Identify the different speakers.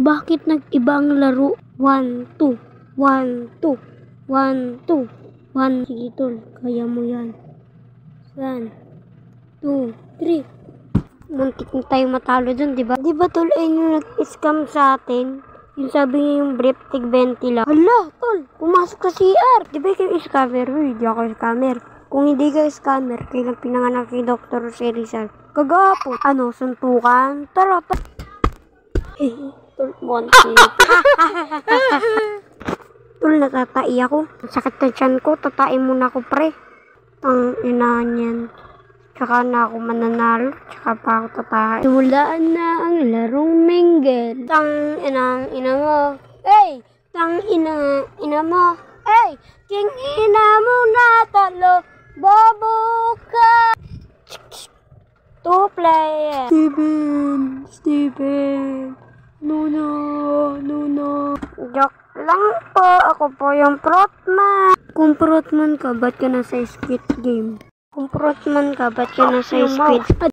Speaker 1: Bakit nag-iba ang laro? 1, 2, 1, 2, 1, 2, 1. Sige tol, kaya mo yan. 1, 2, 3. Muntik na tayo matalo dun, diba? Diba tol, ayun yung nag-scam sa atin? Yung sabi niya yung brief tig 20 lang. Hala, tol, pumasok sa CR. Diba kayo scammer? Hindi ako scammer. Kung hindi ka scammer, kailang pinanganak kay Dr. si Rizal. Kagapon. Ano, suntukan? Tara, tol, monty. Tol, natatai ako. Sakit na tiyan ko, tatain muna ako, pre. Ang ina niyan. Tsaka na ako mananalo, tsaka pa ako tatain. Simulaan na ang larong mingle. Tang ina mo. Hey! Tang ina mo. Hey! King ina mo natalo. Bobo ka! 2 player. Steven. No. Joke lang po. Ako po yung Protman. Kung Protman ka, ba't ka nasa Squid Game? Kung Protman ka, ba't ka nasa Squid